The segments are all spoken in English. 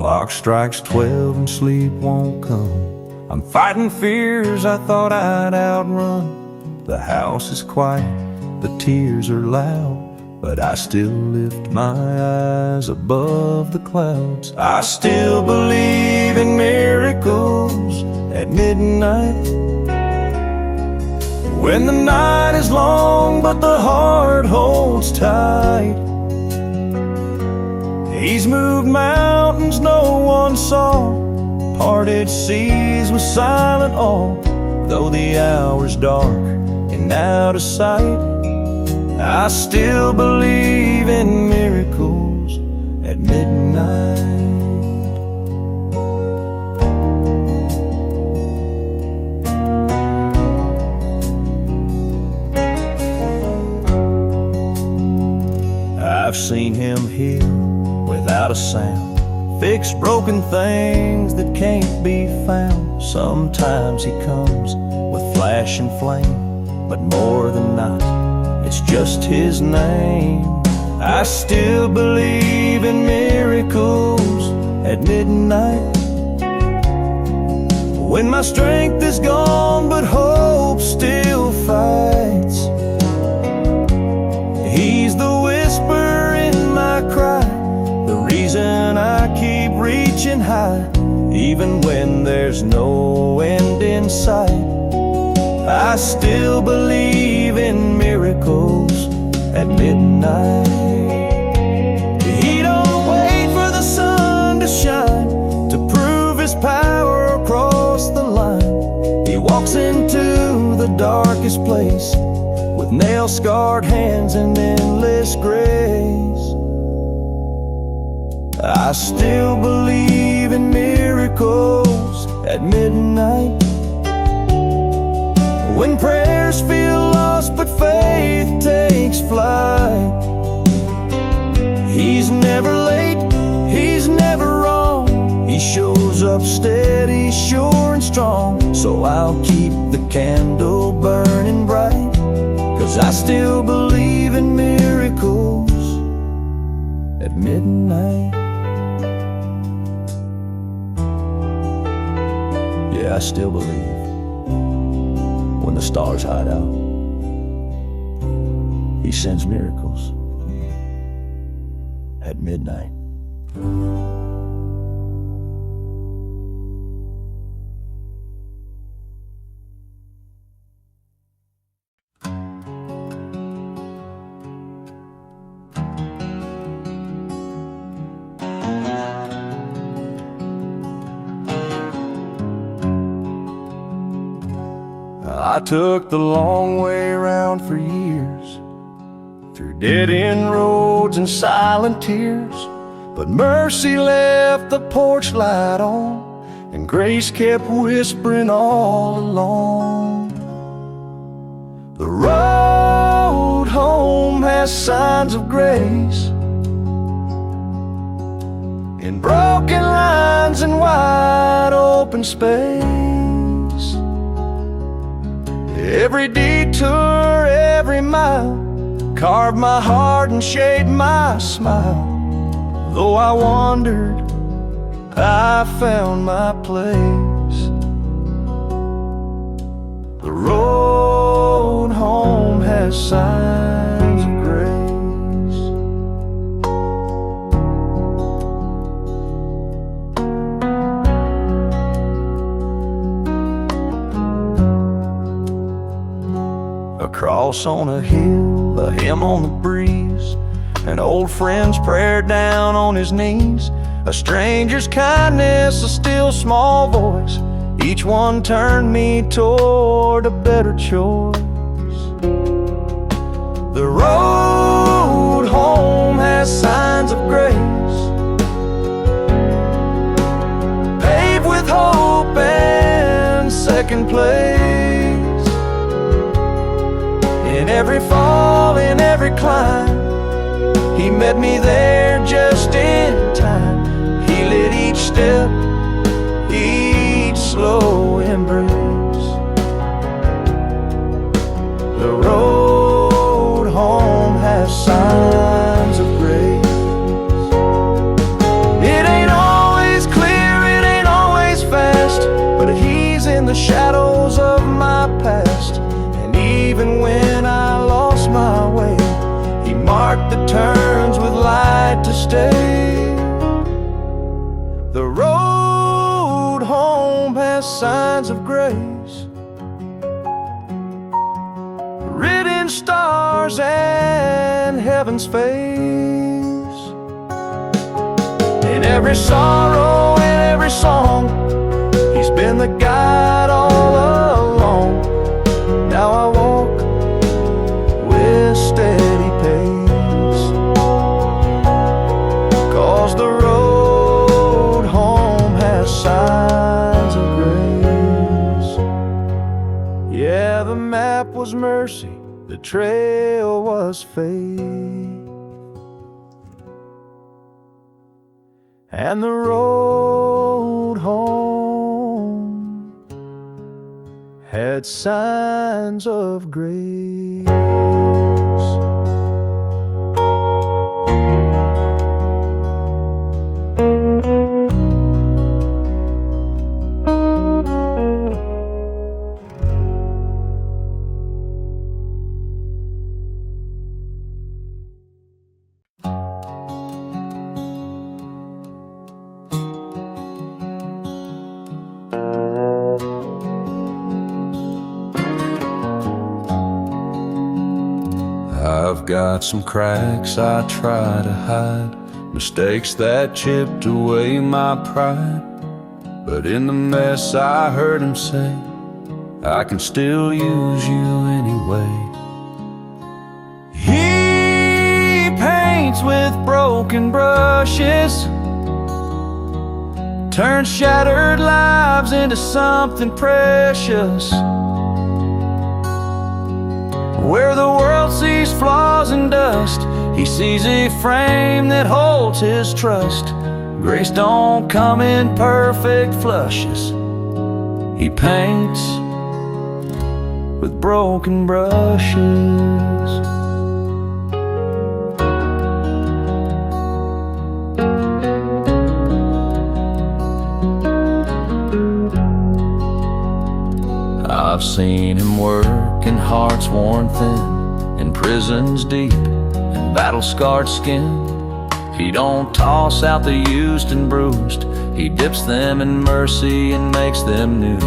clock strikes 12 and sleep won't come. I'm fighting fears I thought I'd outrun. The house is quiet, the tears are loud, but I still lift my eyes above the clouds. I still believe in miracles at midnight, when the night is long but the heart holds tight. He's moved mountains no one saw, parted seas with silent awe. Though the hour's dark and out of sight, I still believe in miracles at midnight. I've seen him heal without a sound, fix broken things that can't be found. Sometimes he comes with flash and flame, but more than not, it's just his name. I still believe in miracles at midnight, when my strength is gone but hope still fights. He's the whisper in my cry, the reason I keep reaching high, even when there's no end in sight. I still believe in miracles at midnight. He don't wait for the sun to shine to prove his power across the line. He walks into the darkest place with nail-scarred hands and endless grace. I still believe in miracles at midnight, when prayers feel lost but faith takes flight. He's never late, he's never wrong. He shows up steady, sure and strong. So I'll keep the candle burning bright, 'cause I still believe in miracles at midnight. Yeah, I still believe when the stars hide out, he sends miracles at midnight. I took the long way around for years, through dead-end roads and silent tears, but mercy left the porch light on, and grace kept whispering all along. The road home has signs of grace, in broken lines and wide open space. Every detour, every mile, carved my heart and shaped my smile. Though I wandered, I found my place. The road home has signs of grace. A cross on a hill, a hymn on the breeze, an old friend's prayer down on his knees, a stranger's kindness, a still small voice. Each one turned me toward a better choice. The road home has signs of grace, paved with hope and second place. In every fall, in every climb, he met me there just in time. He lit each step, each slow embrace. The road home has signs of grace. It ain't always shadows of my past. And even when I lost my way, He marked the turns with light to stay. The road home has signs of grace, written stars and heaven's face. In every sorrow, in every song, He's been the guide all along. Now I walk with steady pace, 'cause the road home has signs of grace. Yeah, the map was mercy, the trail was faith, and the road home had signs of grace. I've got some cracks I try to hide, mistakes that chipped away my pride. But in the mess I heard Him say, I can still use you anyway. He paints with broken brushes, turns shattered lives into something precious. Where the world sees flaws and dust, He sees a frame that holds His trust. Grace don't come in perfect flushes. He paints with broken brushes. I've seen Him work in hearts worn thin, in prisons deep, and battle-scarred skin. He don't toss out the used and bruised, He dips them in mercy and makes them new.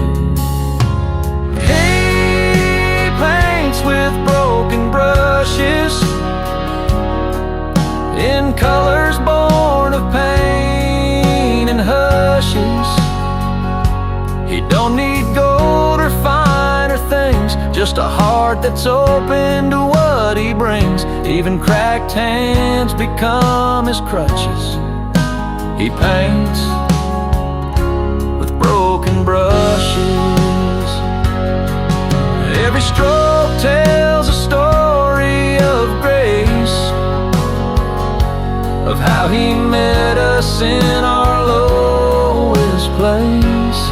He paints with broken brushes, in colors born of pain and hushes. He don't need gold or finer things, just a heart that's open to what He brings. Even cracked hands become His crutches. He paints with broken brushes. Every stroke tells a story of grace, of how He met us in our lowest place.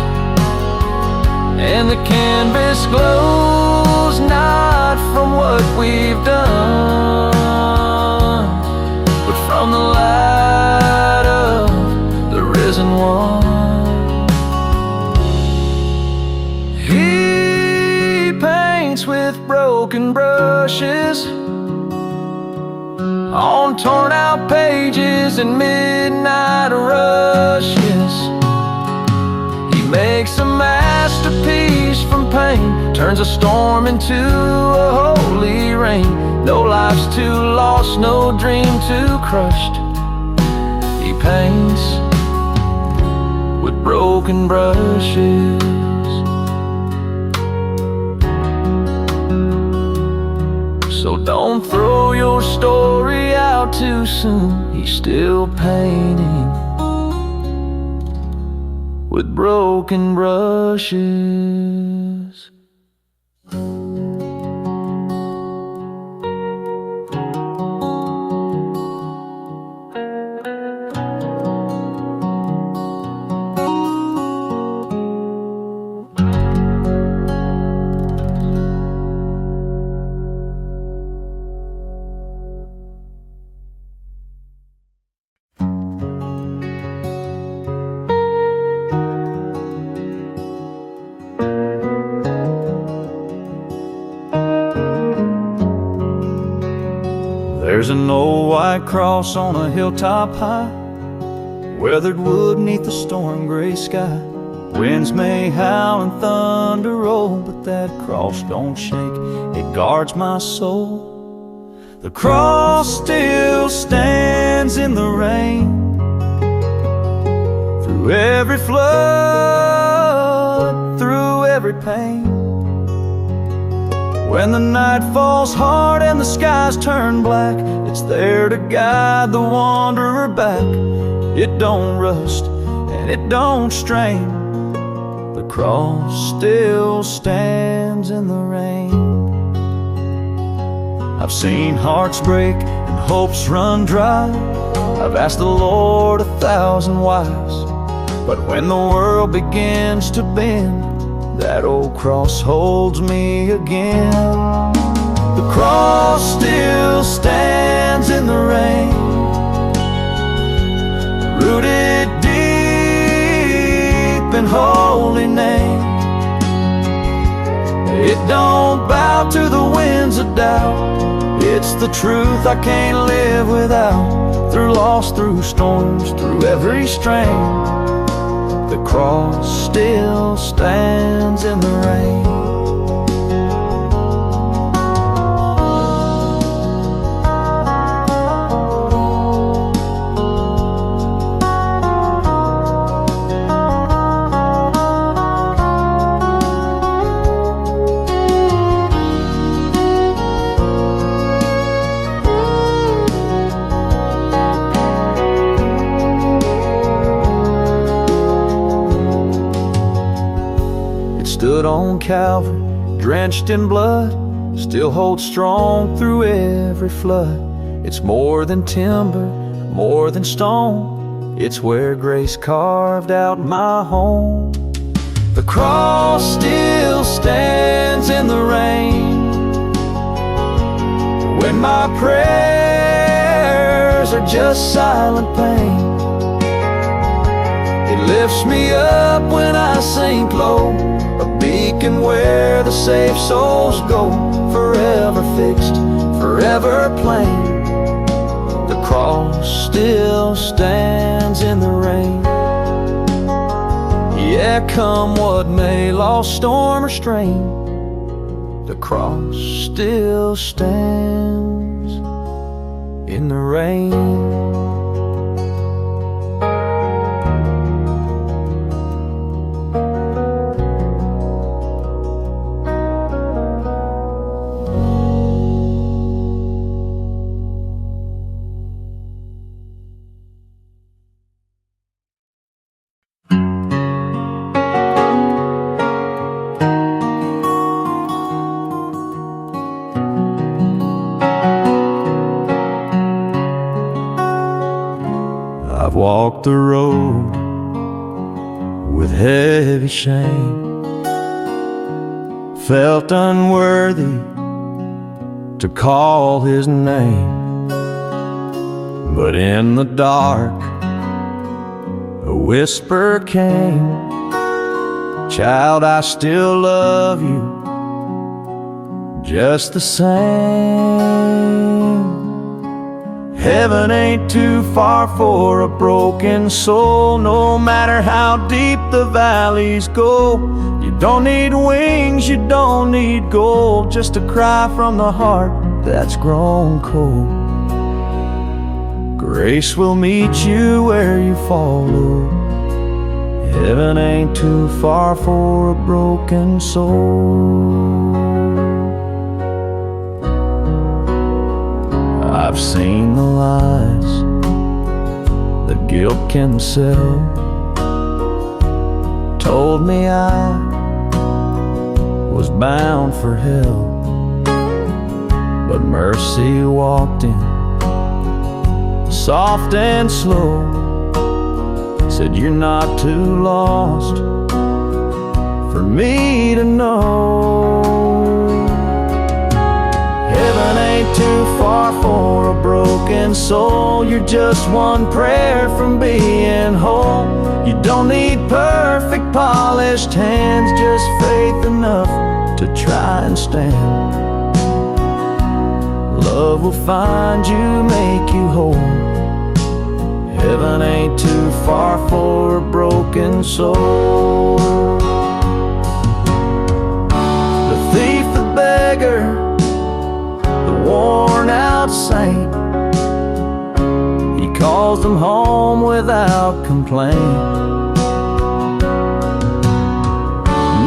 And the canvas glows not from what we've done, but from the light of the risen One. He paints with broken brushes on torn out pages and midnight rushes. He makes a masterpiece from pain, turns a storm into a holy rain. No life's too lost, no dream too crushed. He paints with broken brushes. So don't throw your story out too soon. He's still painting with broken brushes. There's an old white cross on a hilltop high, weathered wood neath the storm gray sky. Winds may howl and thunder roll, but that cross don't shake, it guards my soul. The cross still stands in the rain, through every flood, through every pain. When the night falls hard and the skies turn black, it's there to guide the wanderer back. It don't rust and it don't strain, the cross still stands in the rain. I've seen hearts break and hopes run dry, I've asked the Lord 1,000 whys, but when the world begins to bend, that old cross holds me again. The cross still stands in the rain, rooted deep in holy name. It don't bow to the winds of doubt, it's the truth I can't live without. Through loss, through storms, through every strain, the cross still stands in the rain. Stood on Calvary, drenched in blood, still holds strong through every flood. It's more than timber, more than stone, it's where grace carved out my home. The cross still stands in the rain, when my prayers are just silent pain. It lifts me up when I sink low, a beacon where the safe souls go, forever fixed, forever plain. The cross still stands in the rain. Yeah, come what may, loss, storm, or strain, the cross still stands in the rain. I've walked the road with heavy shame, felt unworthy to call his name. But in the dark, a whisper came, child, I still love you just the same. Heaven ain't too far for a broken soul, no matter how deep the valleys go. You don't need wings, you don't need gold, just a cry from the heart that's grown cold. Grace will meet you where you fall low. Heaven ain't too far for a broken soul. I've seen the lies that guilt can sell, told me I was bound for hell, but mercy walked in, soft and slow, said you're not too lost for me to know. Heaven ain't too far for a broken soul, you're just one prayer from being whole. You don't need perfect polished hands, just faith enough to try and stand. love will find you, make you whole. Heaven ain't too far for a broken soul. The thief, the beggar, the worn out saint, he calls them home without complaint.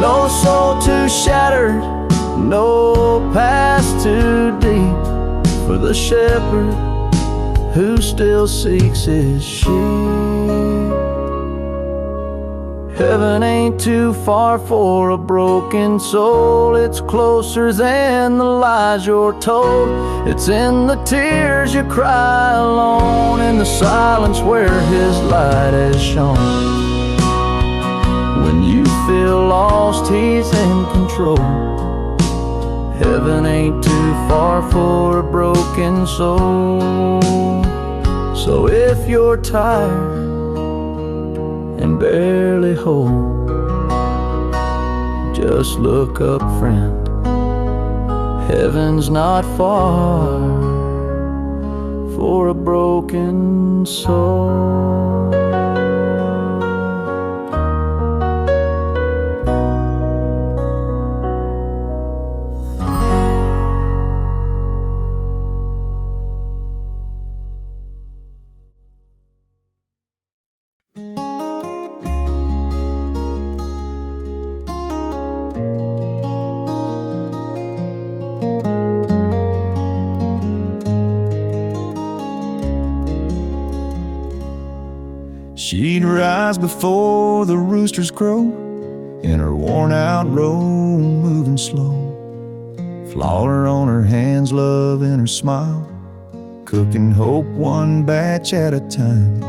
No soul too shattered, no past too deep for the shepherd who still seeks his sheep. Heaven ain't too far for a broken soul. It's closer than the lies you're told. It's in the tears you cry alone, in the silence where his light has shone. When you feel lost, he's in control. Heaven ain't too far for a broken soul. So if you're tired and barely whole, just look up, friend. Heaven's not far for a broken soul. She'd rise before the roosters crow, in her worn-out robe, moving slow. Flour on her hands, love in her smile, cooking hope one batch at a time.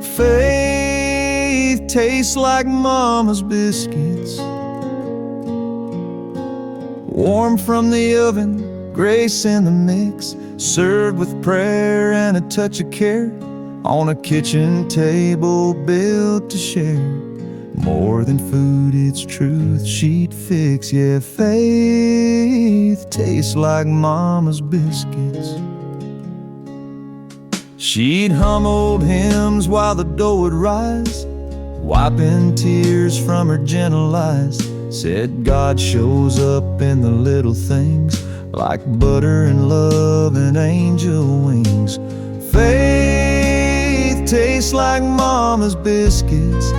Faith tastes like Mama's biscuits, warm from the oven, grace in the mix, served with prayer and a touch of care, on a kitchen table built to share. More than food, it's truth she'd fix. Yeah, faith tastes like Mama's biscuits. She'd hum old hymns while the dough would rise, wiping tears from her gentle eyes. Said God shows up in the little things, like butter and love and angel wings. Faith tastes like Mama's biscuits.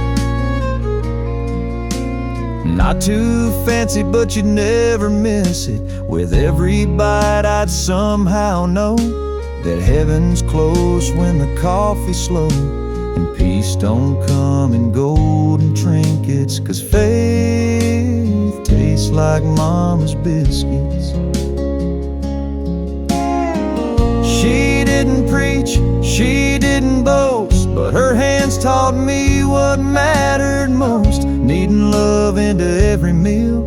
Not too fancy, but you'd never miss it. With every bite I'd somehow know that heaven's close when the coffee's slow, and peace don't come in golden trinkets, 'cause faith tastes like Mama's biscuits. She didn't preach, she didn't boast, but her hands taught me what mattered most. Needing love into every meal,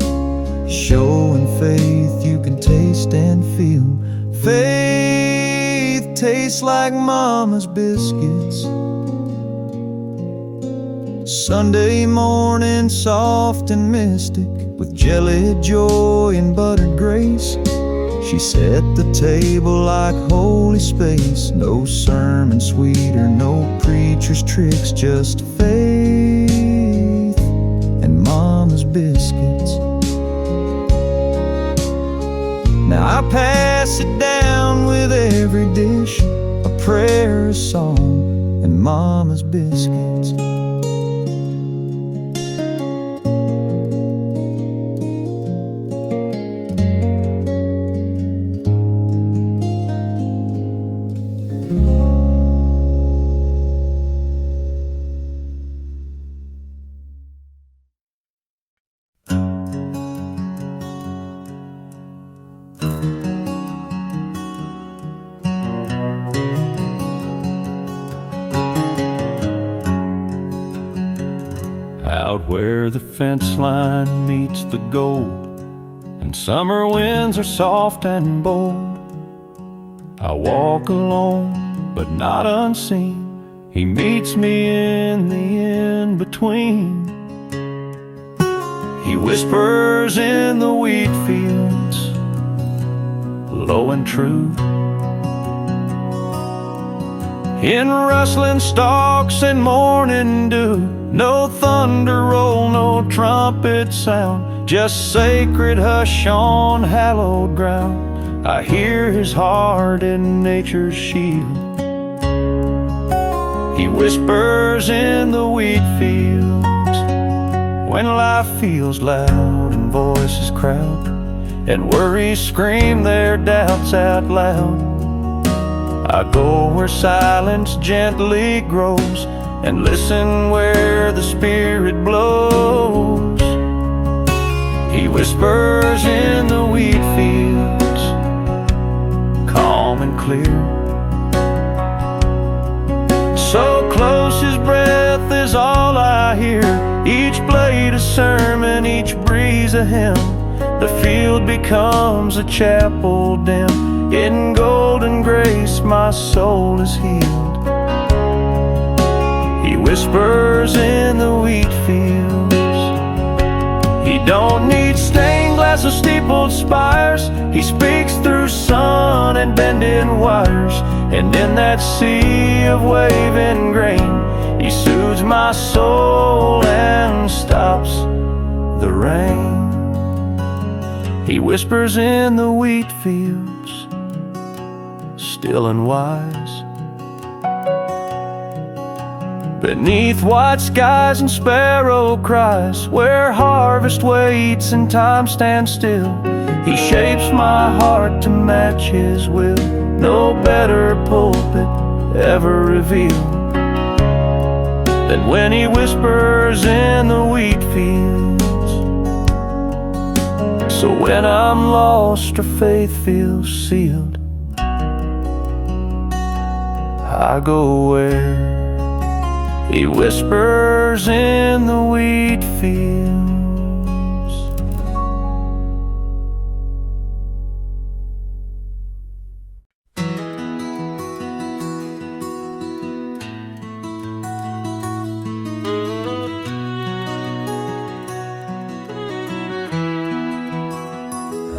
showing faith you can taste and feel. Faith tastes like Mama's biscuits. Sunday morning, soft and mystic, with jellied joy and buttered grace, she set the table like holy space. No sermon sweeter, no preacher's tricks, just faith and Mama's biscuits. Now I pass it down with every dish, a prayer, a song, and Mama's biscuits. Out where the fence line meets the gold, and summer winds are soft and bold, I walk alone, but not unseen. He meets me in the in-between. He whispers in the wheat fields, low and true, in rustling stalks and morning dew. No thunder roll, no trumpet sound, just sacred hush on hallowed ground. I hear his heart in nature's shield. He whispers in the wheat fields when life feels loud and voices crowd and worries scream their doubts out loud. I go where silence gently grows and listen where the Spirit blows. He whispers in the wheat fields, calm and clear. So close his breath is all I hear. Each blade a sermon, each breeze a hymn. The field becomes a chapel dim. In golden grace my soul is healed. He whispers in the wheat fields. He don't need stained glass or steepled spires. He speaks through sun and bending wires. And in that sea of waving grain, he soothes my soul and stops the rain. He whispers in the wheat fields, still and wise. Beneath white skies and sparrow cries, where harvest waits and time stands still, he shapes my heart to match his will. No better pulpit ever revealed than when he whispers in the wheat fields. So when I'm lost or faith feels sealed, I go where he whispers in the wheat fields.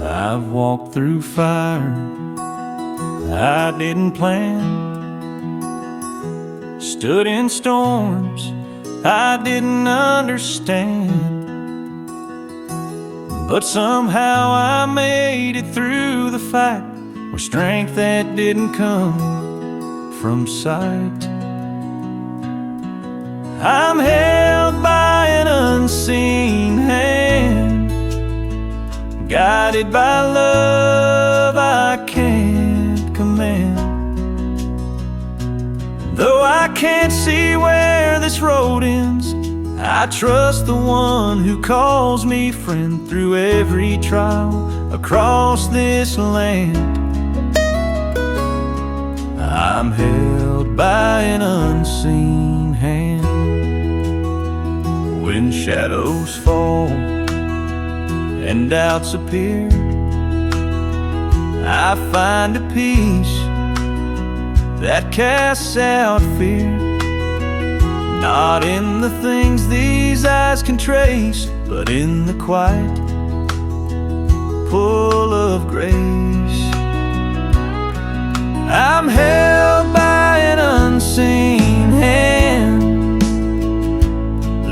I've walked through fire I didn't plan, stood in storms I didn't understand, but somehow I made it through the fight with strength that didn't come from sight. I'm held by an unseen hand, guided by love I can't command. Though I can't see where this road ends, I trust the one who calls me friend through every trial across this land. I'm held by an unseen hand. When shadows fall and doubts appear, I find a peace that casts out fear. Not in the things these eyes can trace, but in the quiet pull of grace. I'm held by an unseen hand,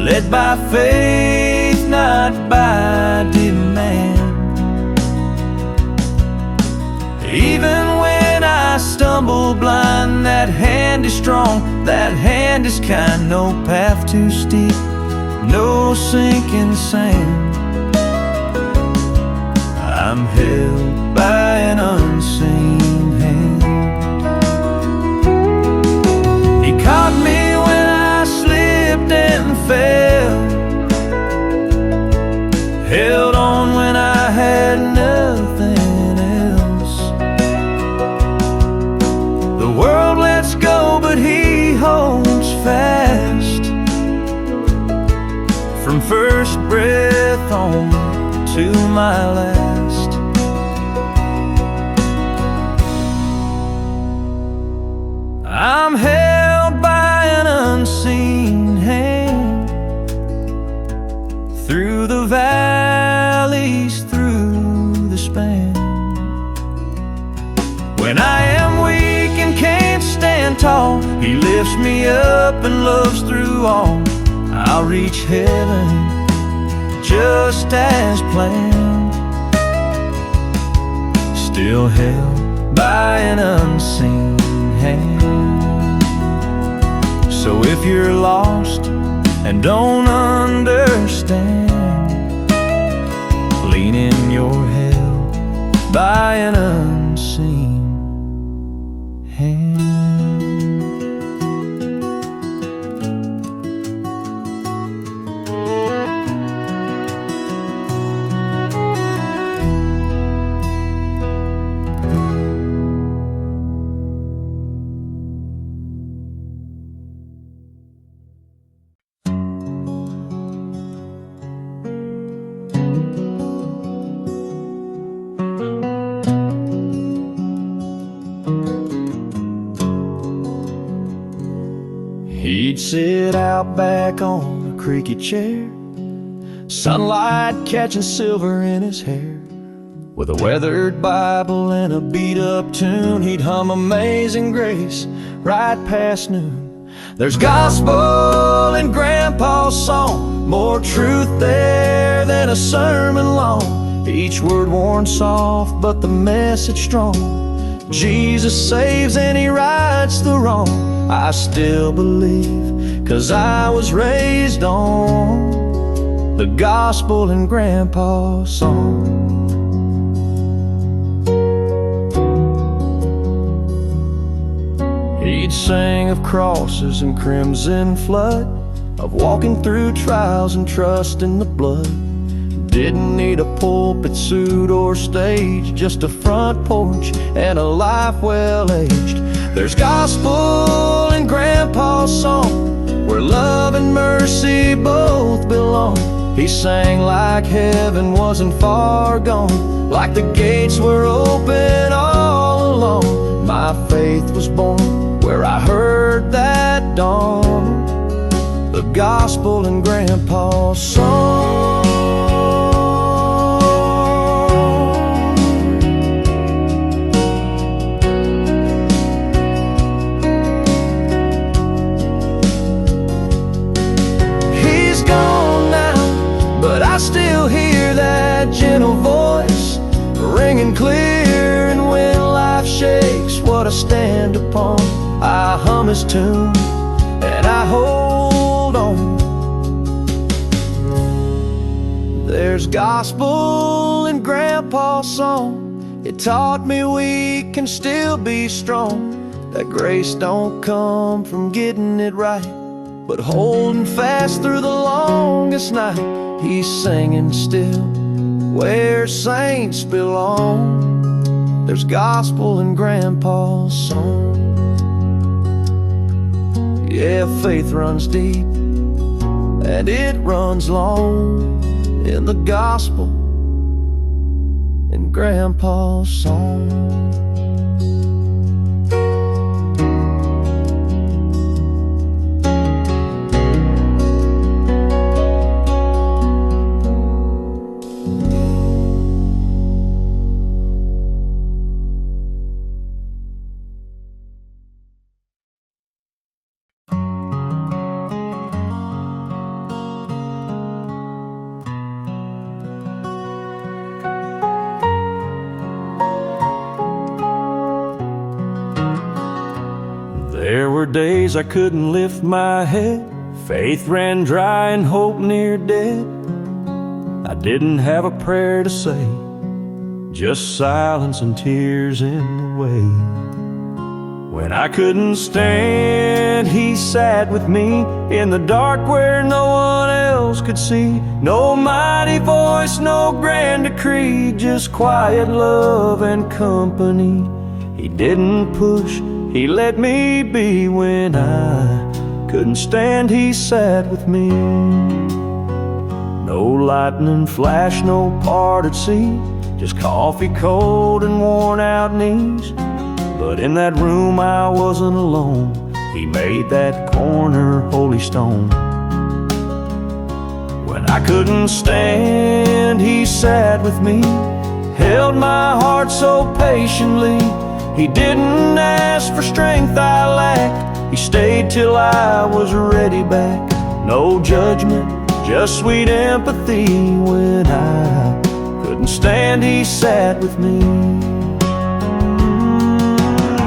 led by faith, not by demand. Even when I stumble blind, that hand is strong, that hand is kind. No path too steep, no sinking sand. I'm held by an unseen hand. He caught me when I slipped and fell, held on when I had nothing. The world lets go, but he holds fast. From first breath on to my last. I'm held by an unseen hand, through the valleys, through the span. When I am weak and can't stand stand tall. He lifts me up and loves through all. I'll reach heaven just as planned, still held by an unseen hand. So if you're lost and don't understand, lean in, you're held by an unseen hand. He'd sit out back on a creaky chair, sunlight catching silver in his hair. With a weathered Bible and a beat-up tune, he'd hum Amazing Grace right past noon. There's gospel in Grandpa's song, more truth there than a sermon long. Each word worn soft, but the message strong. Jesus saves and he rights the wrong. I still believe, 'cause I was raised on the gospel in Grandpa's song. He'd sing of crosses and crimson flood, of walking through trials and trust in the blood. Didn't need a pulpit, suit, or stage, just a front porch and a life well aged. There's gospel in Grandpa's song, where love and mercy both belong. He sang like heaven wasn't far gone, like the gates were open all along. My faith was born where I heard that dawn, the gospel in Grandpa's song. I still hear that gentle voice ringing clear, and when life shakes what I stand upon, I hum his tune and I hold on. There's gospel in Grandpa's song. It taught me we can still be strong, that grace don't come from getting it right, but holding fast through the longest night. He's singing still where saints belong. There's gospel in Grandpa's song. Yeah, faith runs deep and it runs long in the gospel in Grandpa's song. There were days I couldn't lift my head, faith ran dry and hope near dead. I didn't have a prayer to say, just silence and tears in the way. When I couldn't stand, he sat with me in the dark where no one else could see. No mighty voice, no grand decree, just quiet love and company. He didn't push, he let me be. When I couldn't stand, he sat with me. No lightning flash, no parted sea, just coffee cold and worn out knees. But in that room I wasn't alone, he made that corner holy stone. When I couldn't stand, he sat with me, held my heart so patiently. He didn't ask for strength I lacked. He stayed till I was ready back. No judgment, just sweet empathy. When I couldn't stand, he sat with me.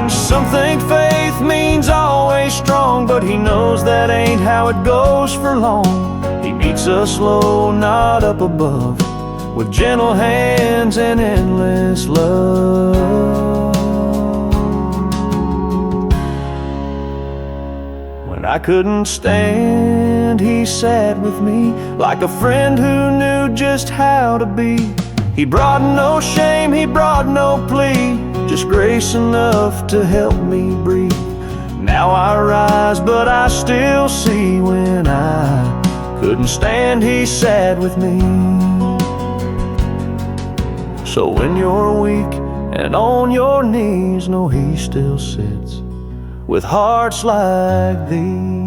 Some think faith means always strong, but he knows that ain't how it goes for long. He meets us low, not up above, with gentle hands and endless love. When I couldn't stand, he sat with me like a friend who knew just how to be. He brought no shame, he brought no plea, just grace enough to help me breathe. Now I rise, but I still see. When I couldn't stand, he sat with me. So when you're weak and on your knees, know he still sits with hearts like these.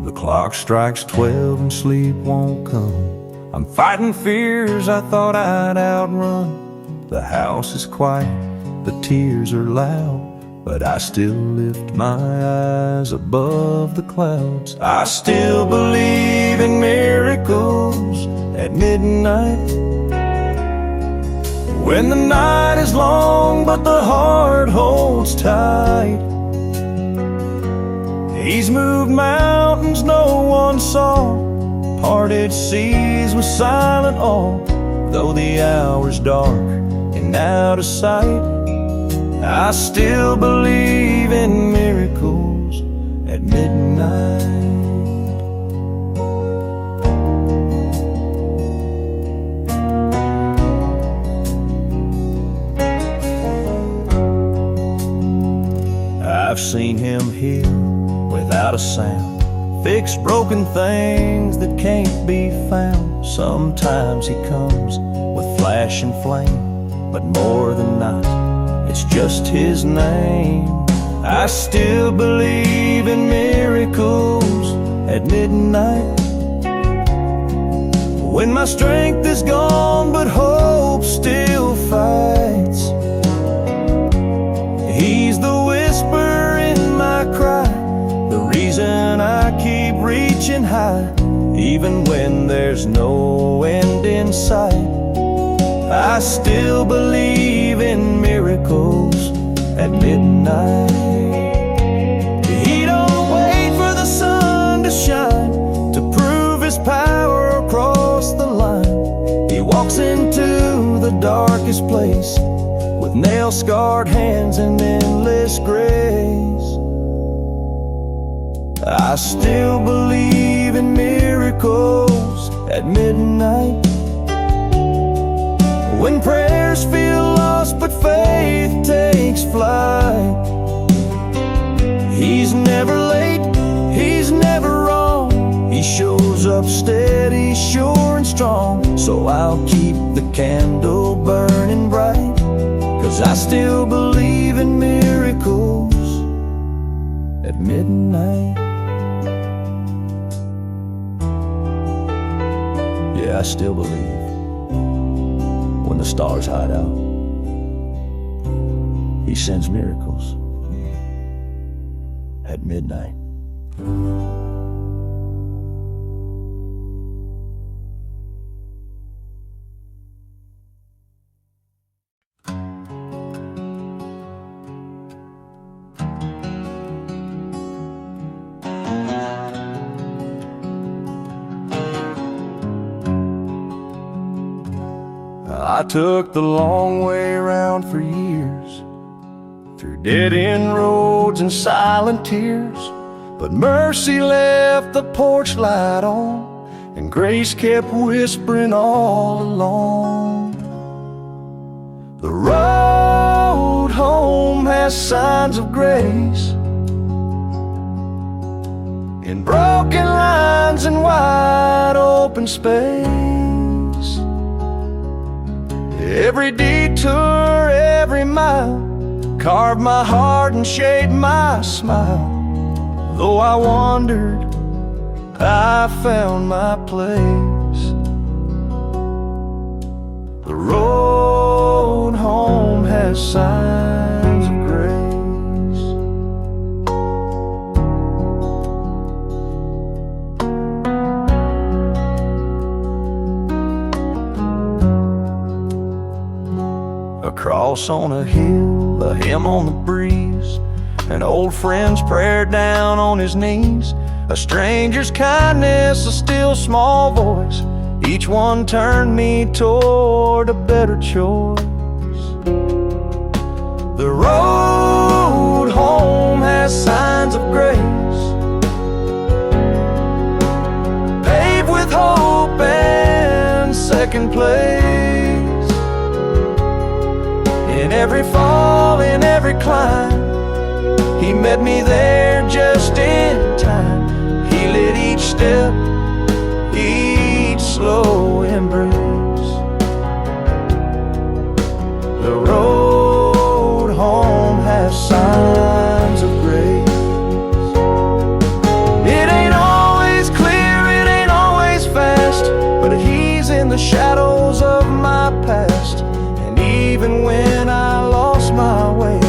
The clock strikes 12 and sleep won't come. I'm fighting fears I thought I'd outrun. The house is quiet, the tears are loud, but I still lift my eyes above the clouds. I still believe in miracles at midnight, when the night is long but the heart holds tight. He's moved mountains no one saw, parted seas with silent awe. Though the hour's dark and out of sight, I still believe in miracles at midnight. I've seen him heal without a sound, fix broken things that can't be found. Sometimes he comes with flash and flame, but more than not, it's just his name. I still believe in miracles at midnight, when my strength is gone but hope still fights. He's the whisper in my cry, the reason I keep reaching high, even when there's no end in sight. I still believe in miracles at midnight. He don't wait for the sun to shine to prove his power across the line. He walks into the darkest place with nail-scarred hands and endless grace. I still believe in miracles at midnight, when prayers feel lost but faith takes flight. He's never late, he's never wrong, he shows up steady, sure and strong. So I'll keep the candle burning bright, 'cause I still believe in miracles at midnight. Yeah, I still believe when the stars hide out, he sends miracles at midnight. I took the long way around for years, through dead-end roads and silent tears, but mercy left the porch light on, and grace kept whispering all along. The road home has signs of grace, in broken lines and wide open space. Every detour, every mile, carved my heart and shaped my smile. Though I wandered, I found my place. The road home has signs of grace. A cross on a hill, a hymn on the breeze, an old friend's prayer down on his knees, a stranger's kindness, a still small voice. Each one turned me toward a better choice. The road home has signs of grace, paved with hope and second place. In every fall, in every climb, He met me there just in time. He lit each step, each slow embrace. The road home has signs of grace. It ain't always clear, it ain't always fast, but He's in the shadows of my past. And even when I lost my way,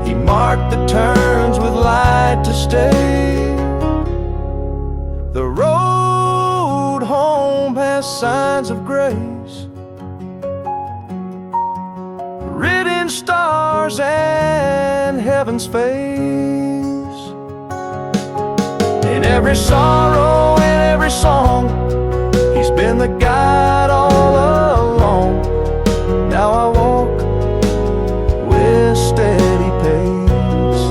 He marked the turns with light to stay. The road home has signs of grace, written stars and heaven's face. In every sorrow, in every song, He's been the guide all along. Now I walk with steady pace,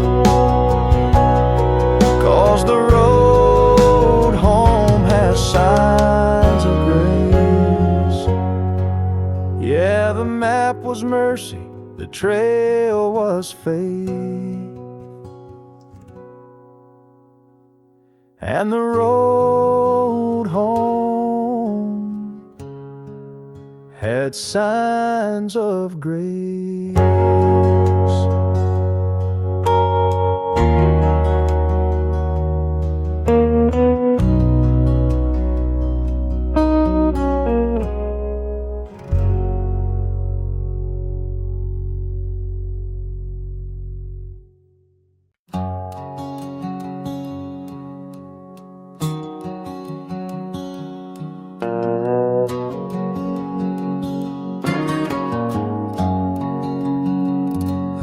'cause the road home has signs of grace. Yeah, the map was mercy, the trail was faith, and the road home had signs of grace.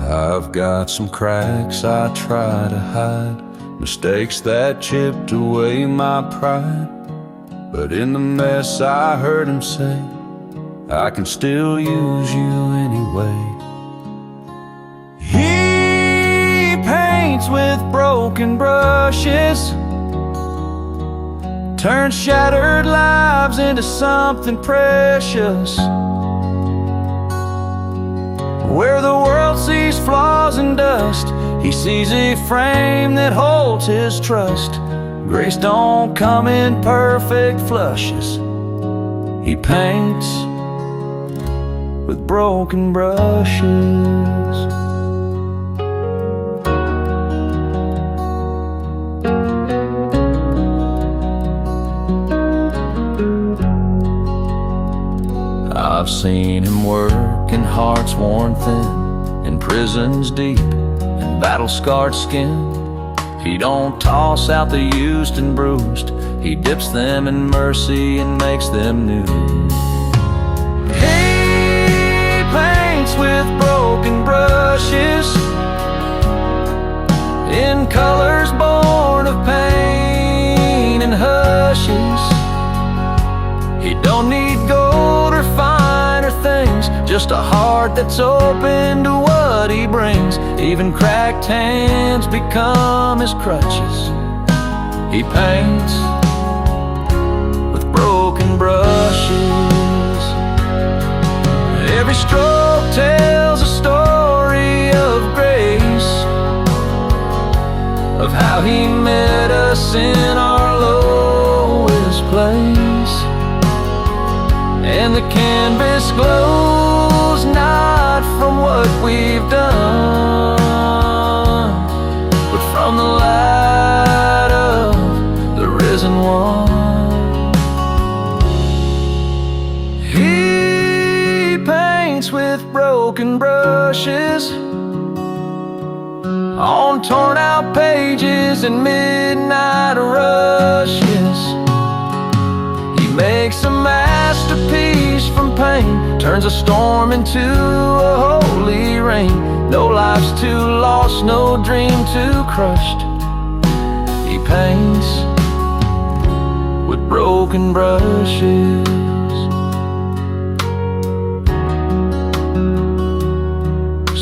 I've got some cracks I try to hide, mistakes that chipped away my pride. But in the mess I heard Him say, I can still use you anyway. He paints with broken brushes, turns shattered lives into something precious. Where the world sees flaws and dust, He sees a frame that holds His trust. Grace don't come in perfect flushes. He paints with broken brushes. I've seen Him work in hearts worn thin, in prisons deep and battle-scarred skin. He don't toss out the used and bruised, He dips them in mercy and makes them new. He paints with broken brushes, in colors born of pain and hushes. He don't need gold or finer things, just a heart that's open to what He brings. Even cracked hands become His crutches. He paints with broken brushes. Every stroke tells a story of grace, how he met us in our lowest place. And the canvas glows not from what we've done, but from the light of the risen one. He paints with broken brushes on torn out pages and midnight rushes. He makes a masterpiece from pain, turns a storm into a holy rain. No life's too lost, no dream too crushed. He paints with broken brushes.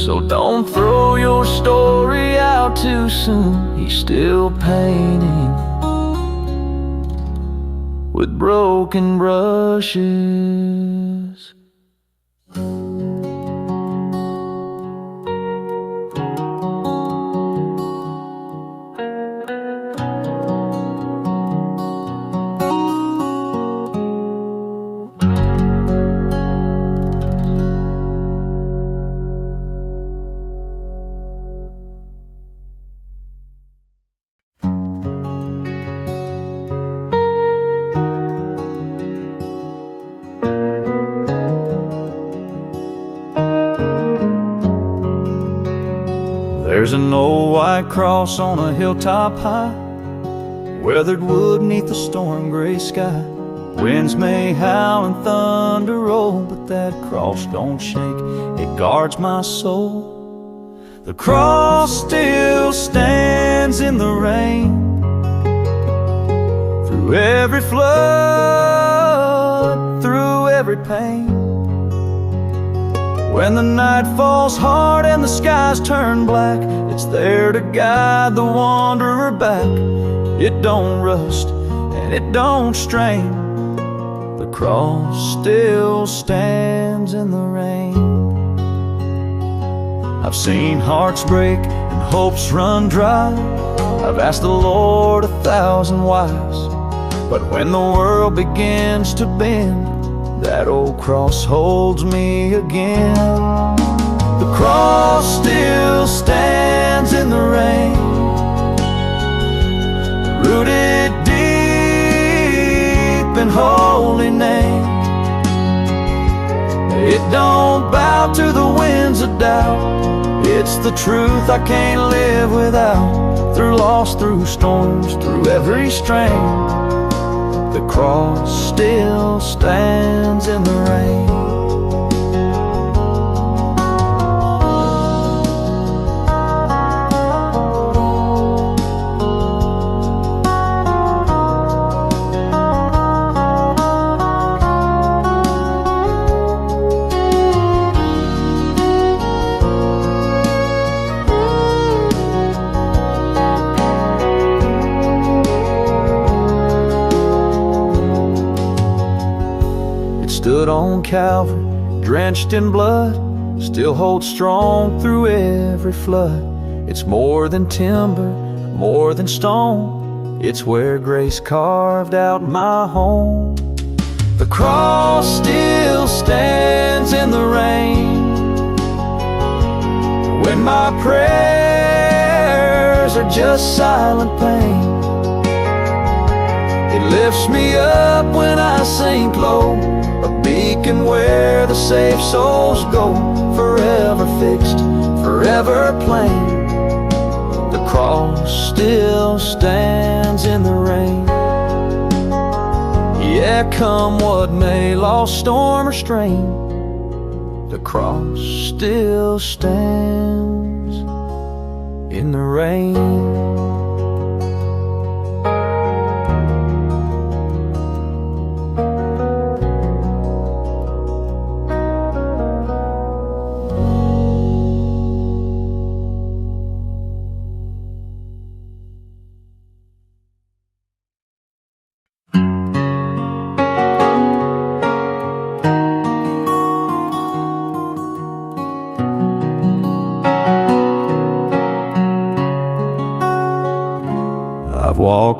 So don't throw your story out too soon. He's still painting with broken brushes. There's an old white cross on a hilltop high, weathered wood neath the storm gray sky. Winds may howl and thunder roll, but that cross don't shake, it guards my soul. The cross still stands in the rain, through every flood, through every pain. When the night falls hard and the skies turn black, it's there to guide the wanderer back. It don't rust and it don't strain, the cross still stands in the rain. I've seen hearts break and hopes run dry, I've asked the Lord 1,000 whys, but when the world begins to bend, that old cross holds me again. The cross still stands in the rain, rooted deep in holy name. It don't bow to the winds of doubt, it's the truth I can't live without. Through loss, through storms, through every strain, the cross still stands in the rain. Stood on Calvary, drenched in blood, still holds strong through every flood. It's more than timber, more than stone, it's where grace carved out my home. The cross still stands in the rain, when my prayers are just silent pain. It lifts me up when I sink low, a beacon where the safe souls go, forever fixed, forever plain. The cross still stands in the rain. Yeah, come what may, lost, storm or strain, the cross still stands in the rain.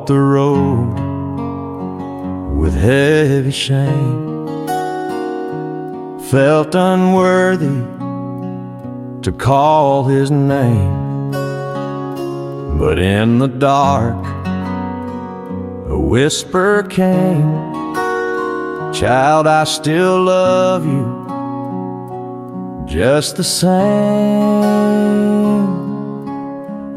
walked the road with heavy shame, felt unworthy to call his name. But in the dark, a whisper came, "Child, I still love you just the same."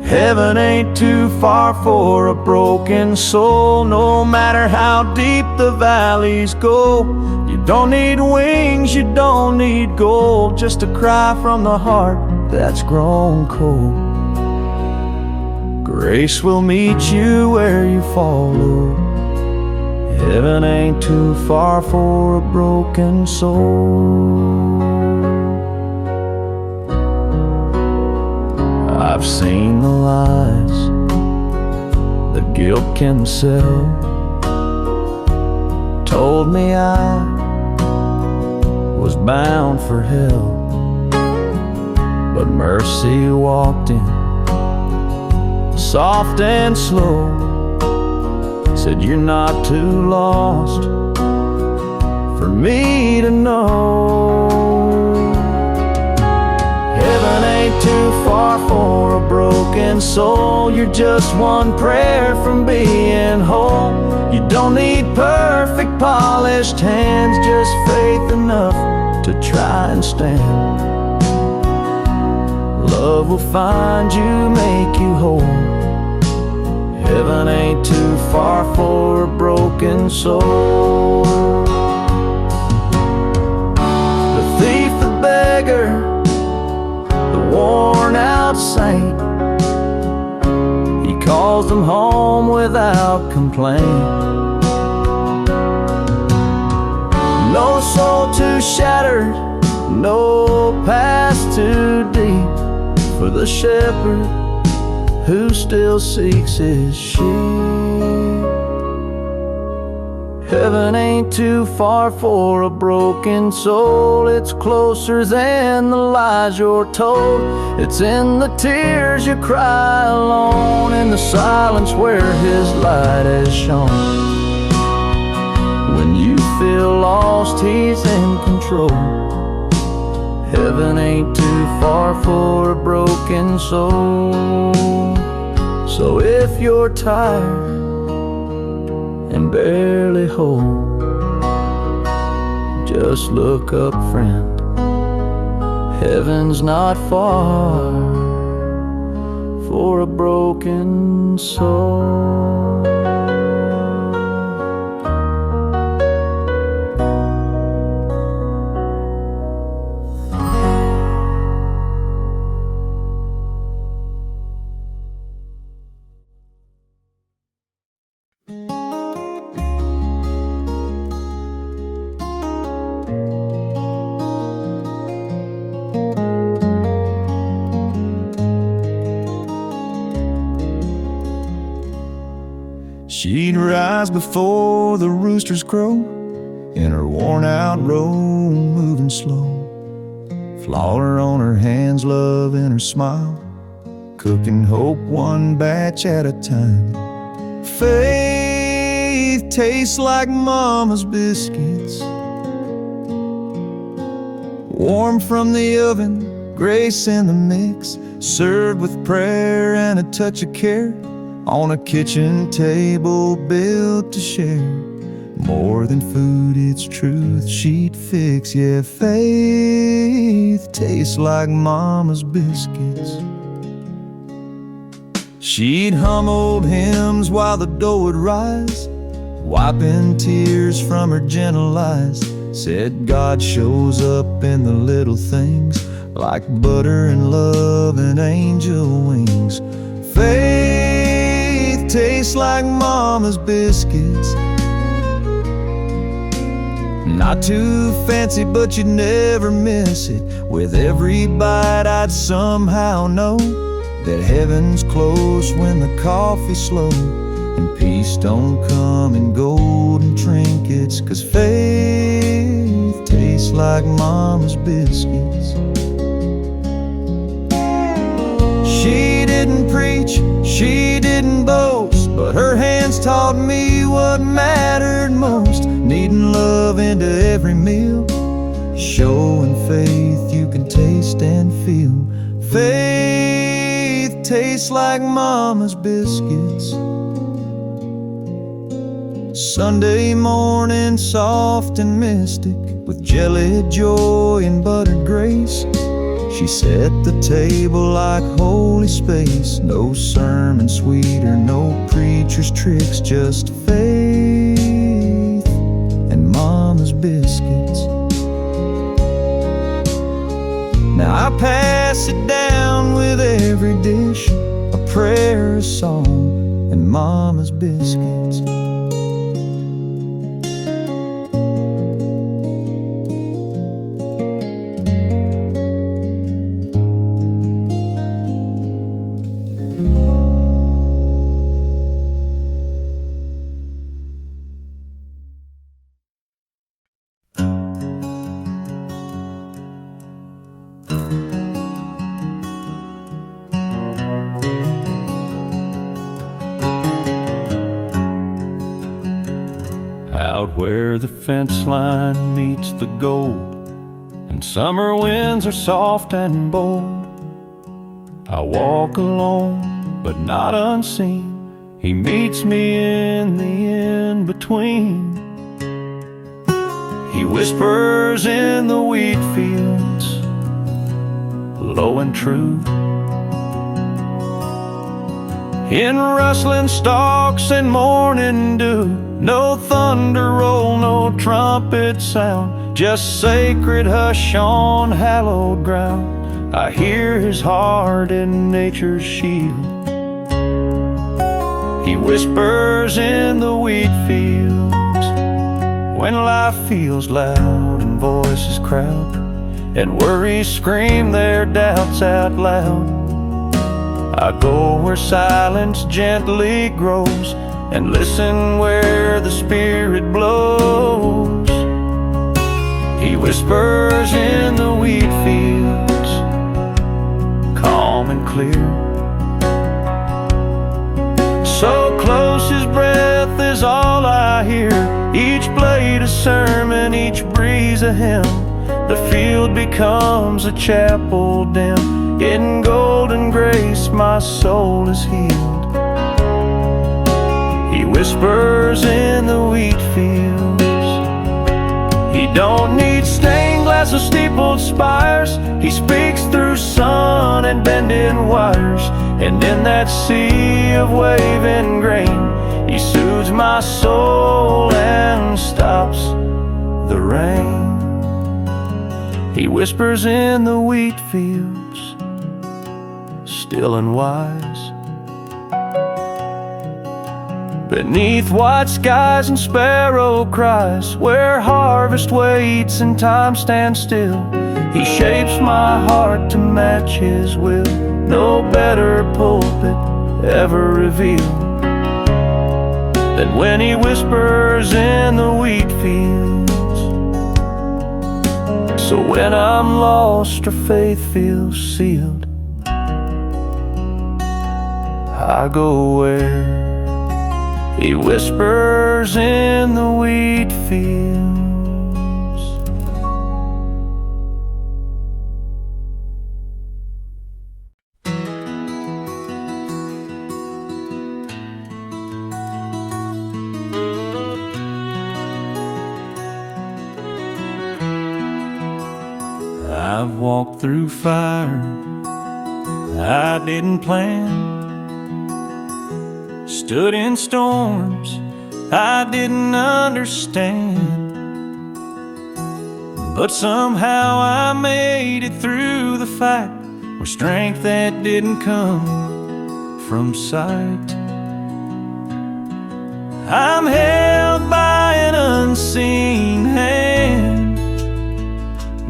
Heaven ain't too far for a broken soul, no matter how deep the valleys go. You don't need wings, you don't need gold, just a cry from the heart that's grown cold. Grace will meet you where you fall low. Heaven ain't too far for a broken soul. I've seen the lies that guilt can sell, told me I was bound for hell, but mercy walked in, soft and slow, said you're not too lost for me to know. Heaven ain't too far for a broken soul, you're just one prayer from being whole. You don't need perfect polished hands, just faith enough to try and stand. Love will find you, make you whole. Heaven ain't too far for a broken soul. The thief, the beggar, the worn out saint, he calls them home without complaint. No soul too shattered, no past too deep for the shepherd who still seeks his sheep. Heaven ain't too far for a broken soul, it's closer than the lies you're told. It's in the tears you cry alone, in the silence where his light has shone. When you feel lost, he's in control. Heaven ain't too far for a broken soul. So if you're tired and barely whole, just look up, friend. Heaven's not far for a broken soul. She'd rise before the roosters crow, in her worn-out robe, moving slow. Flour on her hands, love in her smile, cooking hope one batch at a time. Faith tastes like mama's biscuits, warm from the oven, grace in the mix, served with prayer and a touch of care, on a kitchen table built to share. More than food, it's truth she'd fix. Yeah, faith tastes like mama's biscuits. She'd hum old hymns while the dough would rise, wiping tears from her gentle eyes. Said God shows up in the little things, like butter and love and angel wings. Faith tastes like mama's biscuits. Not too fancy, but you'd never miss it. With every bite I'd somehow know that heaven's close when the coffee's slow, and peace don't come in golden trinkets, 'cause faith tastes like mama's biscuits. She didn't preach, she didn't boast, but her hands taught me what mattered most. Kneading love into every meal, showing faith you can taste and feel. Faith tastes like Mama's biscuits. Sunday morning, soft and mystic, with jellied joy and buttered grace. She set the table like holy space. No sermon sweeter, no preacher's tricks, just faith and Mama's biscuits. Now I pass it down with every dish, a prayer, a song, and Mama's biscuits. Out where the fence line meets the gold, and summer winds are soft and bold, I walk alone, but not unseen. He meets me in the in-between. He whispers in the wheat fields, low and true, in rustling stalks and morning dew. No thunder roll, no trumpet sound, just sacred hush on hallowed ground. I hear his heart in nature's shield. He whispers in the wheat fields, when life feels loud and voices crowd, and worries scream their doubts out loud. I go where silence gently grows, and listen where the Spirit blows. He whispers in the wheat fields, calm and clear, so close his breath is all I hear. Each blade a sermon, each breeze a hymn. The field becomes a chapel dim. In golden grace my soul is healed. He whispers in the wheat fields. He don't need stained glass or steepled spires. He speaks through sun and bending wires. And in that sea of waving grain, he soothes my soul and stops the rain. He whispers in the wheat fields, still and wise, beneath white skies and sparrow cries, where harvest waits and time stands still. He shapes my heart to match his will. No better pulpit ever revealed than when he whispers in the wheat fields. So when I'm lost or faith feels sealed, I go where he whispers in the wheat fields. I've walked through fire I didn't plan, stood in storms I didn't understand, but somehow I made it through the fight with strength that didn't come from sight. I'm held by an unseen hand,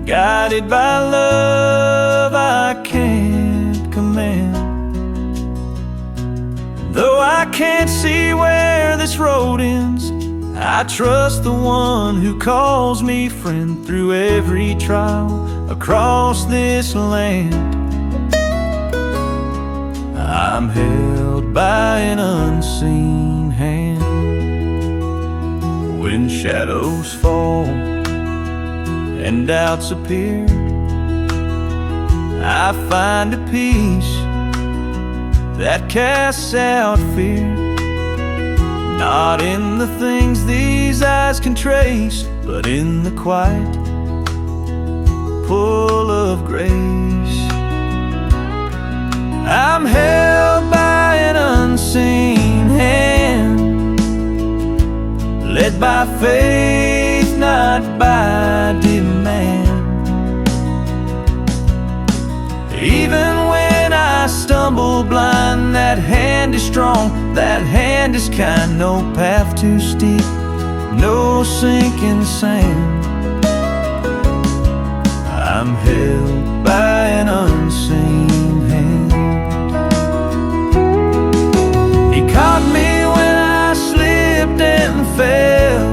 guided by love I can't command. Though I can't see where this road ends, I trust the one who calls me friend through every trial across this land. I'm held by an unseen hand. When shadows fall and doubts appear, I find a peace that casts out fear. Not in the things these eyes can trace, but in the quiet pull of grace. I'm held by an unseen hand, led by faith, not by demand. Even when I stumble blind, that hand is strong, that hand is kind. No path too steep, no sinking sand. I'm held by an unseen hand. He caught me when I slipped and fell,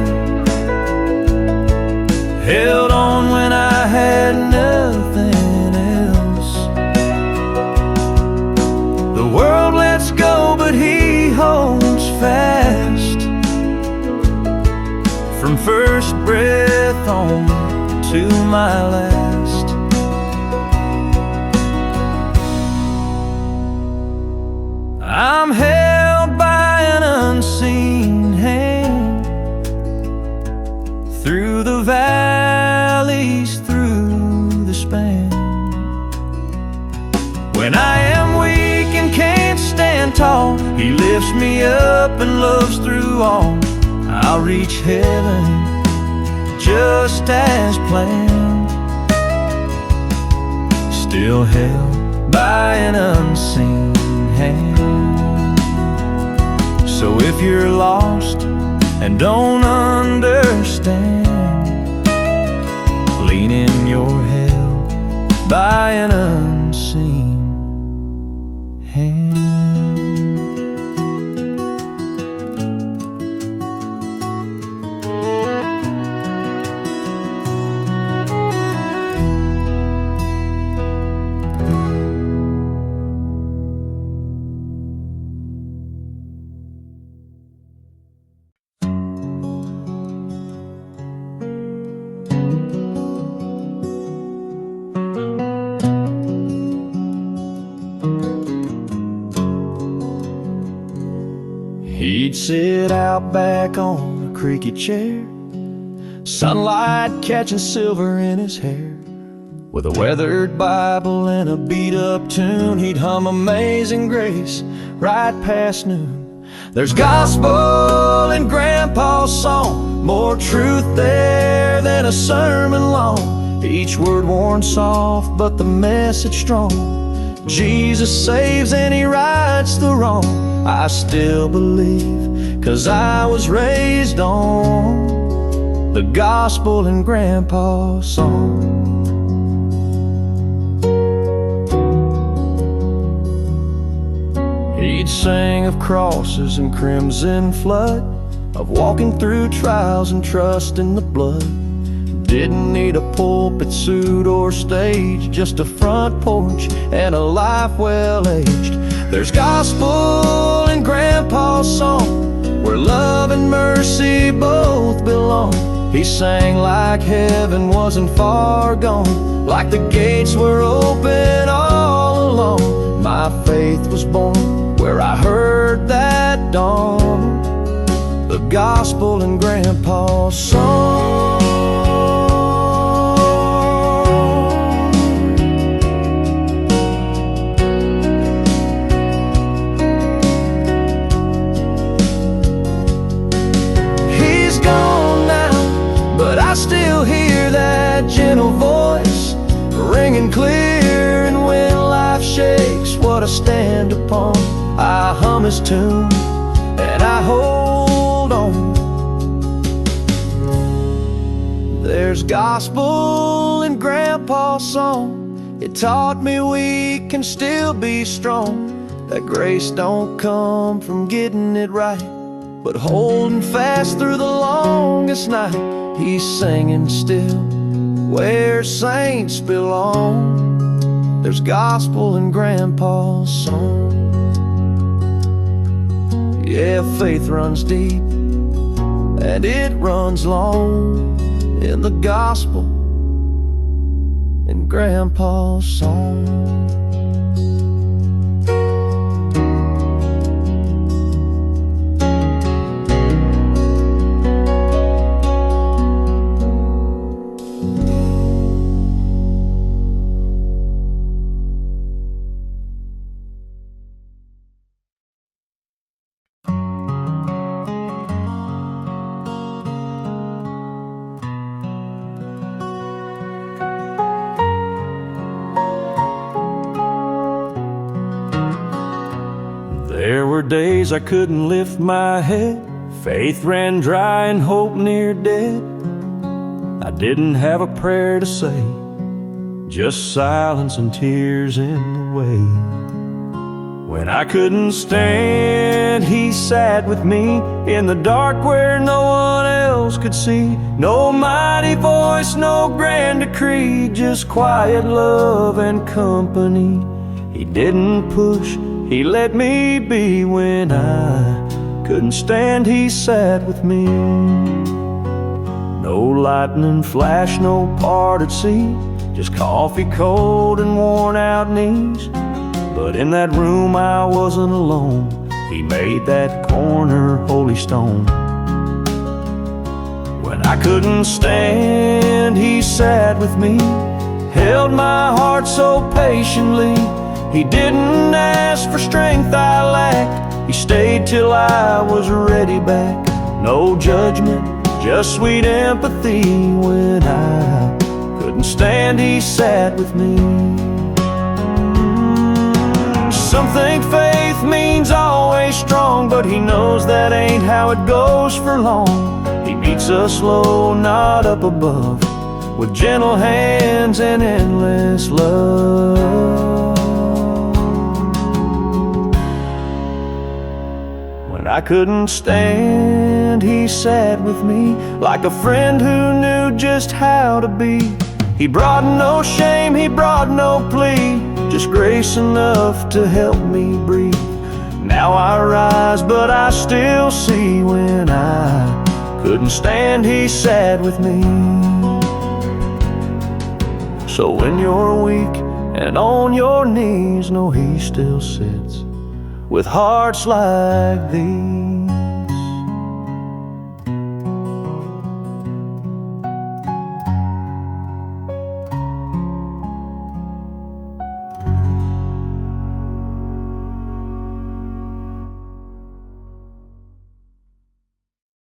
held on when I had nothing else. The world lets go, but He holds fast. From first breath on to my last. I'm held by an unseen hand, through the valleys, through the span. When I am weak and can't stand tall, He lifts me up and loves through all. I'll reach heaven just as planned, still held by an unseen hand. So if you're lost and don't understand, lean in, you're held by an unseen hand. He'd sit out back on a creaky chair, sunlight catching silver in his hair. With a weathered Bible and a beat-up tune, he'd hum Amazing Grace right past noon. There's gospel in Grandpa's song, more truth there than a sermon long. Each word worn soft, but the message strong. Jesus saves and He rights the wrong. I still believe, 'cause I was raised on the gospel in Grandpa's song. He'd sing of crosses and crimson flood, of walking through trials and trust in the blood. Didn't need a pulpit, suit, or stage, just a front porch and a life well-aged. There's gospel in Grandpa's song, where love and mercy both belong. He sang like heaven wasn't far gone, like the gates were open all along. My faith was born where I heard that dawn, the gospel in Grandpa's song. I still hear that gentle voice ringing clear, and when life shakes what I stand upon, I hum His tune and I hold on. There's gospel in Grandpa's song, it taught me we can still be strong. That grace don't come from getting it right, but holding fast through the longest night. He's singing still where saints belong, There's gospel in Grandpa's song. Yeah, faith runs deep, and it runs long, in the gospel in Grandpa's song. There were days I couldn't lift my head, faith ran dry and hope near dead. I didn't have a prayer to say, just silence and tears in the way. When I couldn't stand, he sat with me in the dark where no one else could see. No mighty voice, no grand decree, just quiet love and company. He didn't push, he let me be. When I couldn't stand, he sat with me. No lightning flash, no parted sea, just coffee cold and worn out knees. But in that room I wasn't alone, he made that corner holy stone. When I couldn't stand, he sat with me, held my heart so patiently. He didn't ask for strength I lacked, he stayed till I was ready back. No judgment, just sweet empathy. When I couldn't stand, he sat with me. Some think faith means always strong, but he knows that ain't how it goes for long. He meets us low, not up above, with gentle hands and endless love. When I couldn't stand, he sat with me, like a friend who knew just how to be. He brought no shame, he brought no plea, just grace enough to help me breathe. Now I rise, but I still see. When I couldn't stand, he sat with me. So when you're weak and on your knees, know he still sits with hearts like these.